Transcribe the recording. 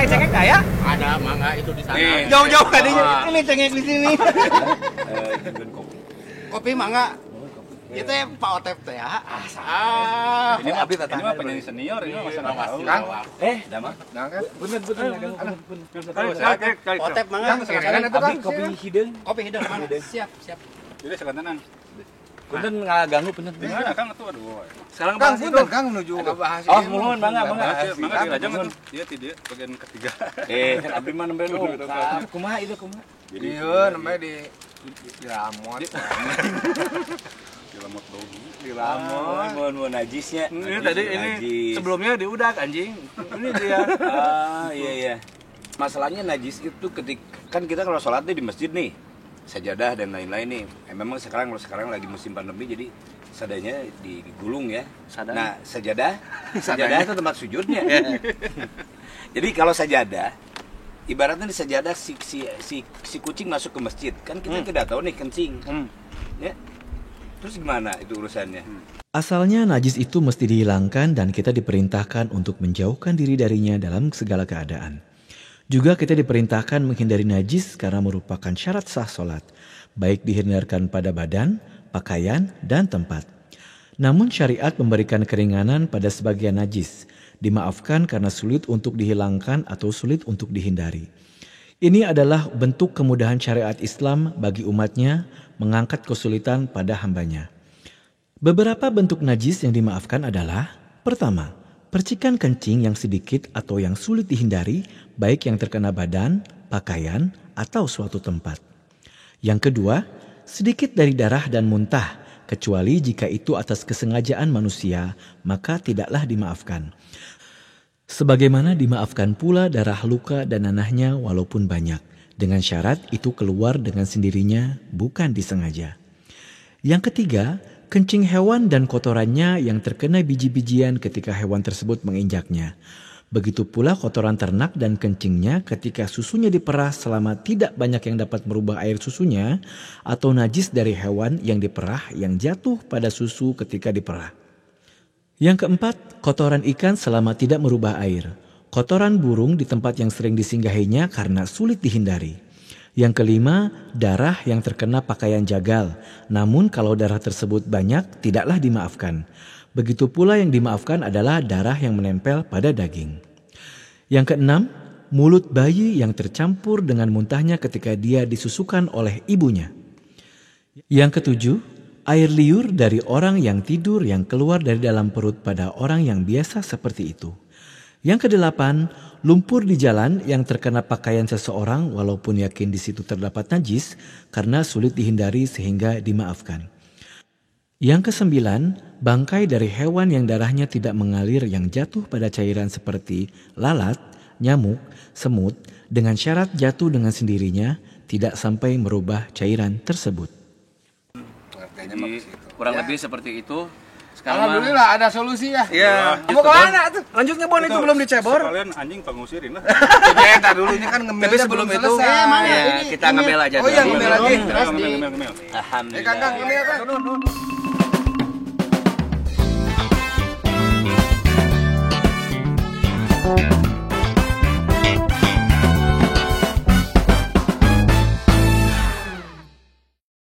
cengek nggak ya? Ada mangga itu di sana. Jauh-jauh tadinya. Ini cengek di sini. Kopi mangga. Itu ya Pak Otep teh ya. Ini mah ini mah penyanyi senior ini mah masalah tahu. Kang. Dah mah. Kan? Bener. Otep mangga. Kan itu kan Kopi hideung. Kopi hidung mangga. Siap. Jadi sekantanan. Punten ngaganggu punten. Di mana Kang atuh aduh. Sekarang Kang bahas itu. punten Kang menuju ngebahas Oh, mohon mangga. Mangga di Rajang atuh. Dia tidak bagian ketiga. Kan abdi mah nembe nu. Kumaha itu kumaha? Jadi iya namanya di Ramot. Dilamot bau. Di Ramot. Mohon najisnya. Ini tadi ini sebelumnya di udak anjing. Ini dia. Iya. Masalahnya najis itu ketika kan kita kalau sholat di masjid nih, sajadah dan lain-lain nih. Memang sekarang lagi musim pandemi jadi sadanya digulung ya. Nah, sajadah itu tempat sujudnya. Jadi kalau sajadah ibaratnya di sajadah si kucing masuk ke masjid, kan kita tidak tahu nih kencing. Ya. Terus gimana itu urusannya? Asalnya najis itu mesti dihilangkan dan kita diperintahkan untuk menjauhkan diri darinya dalam segala keadaan. Juga kita diperintahkan menghindari najis karena merupakan syarat sah sholat, baik dihindarkan pada badan, pakaian, dan tempat. Namun syariat memberikan keringanan pada sebagian najis, dimaafkan karena sulit untuk dihilangkan atau sulit untuk dihindari. Ini adalah bentuk kemudahan syariat Islam bagi umatnya mengangkat kesulitan pada hambanya. Beberapa bentuk najis yang dimaafkan adalah: pertama, percikan kencing yang sedikit atau yang sulit dihindari, baik yang terkena badan, pakaian, atau suatu tempat. Yang kedua, sedikit dari darah dan muntah, kecuali jika itu atas kesengajaan manusia, maka tidaklah dimaafkan. Sebagaimana dimaafkan pula darah luka dan nanahnya walaupun banyak, dengan syarat itu keluar dengan sendirinya, bukan disengaja. Yang ketiga, kencing hewan dan kotorannya yang terkena biji-bijian ketika hewan tersebut menginjaknya. Begitu pula kotoran ternak dan kencingnya ketika susunya diperah selama tidak banyak yang dapat merubah air susunya, atau najis dari hewan yang diperah yang jatuh pada susu ketika diperah. Yang keempat, kotoran ikan selama tidak merubah air. Kotoran burung di tempat yang sering disinggahinya karena sulit dihindari. Yang kelima, darah yang terkena pakaian jagal. Namun kalau darah tersebut banyak, tidaklah dimaafkan. Begitu pula yang dimaafkan adalah darah yang menempel pada daging. Yang keenam, mulut bayi yang tercampur dengan muntahnya ketika dia disusukan oleh ibunya. Yang ketujuh, air liur dari orang yang tidur yang keluar dari dalam perut pada orang yang biasa seperti itu. Yang kedelapan, lumpur di jalan yang terkena pakaian seseorang walaupun yakin di situ terdapat najis karena sulit dihindari sehingga dimaafkan. Yang kesembilan, bangkai dari hewan yang darahnya tidak mengalir yang jatuh pada cairan seperti lalat, nyamuk, semut dengan syarat jatuh dengan sendirinya tidak sampai merubah cairan tersebut. Jadi kurang lebih seperti itu. Sekarang alhamdulillah ada solusi ya. Iya. Mau ke mana tuh? Lanjut ngebon itu belum dicebor. Sekalian anjing pengusirin lah. Ya entar dulu ini kan ngemil. Tapi sebelum itu kita ngemil aja. Oh iya ngemil lagi. Terus ngemil. Alhamdulillah. Kang ngemil kan.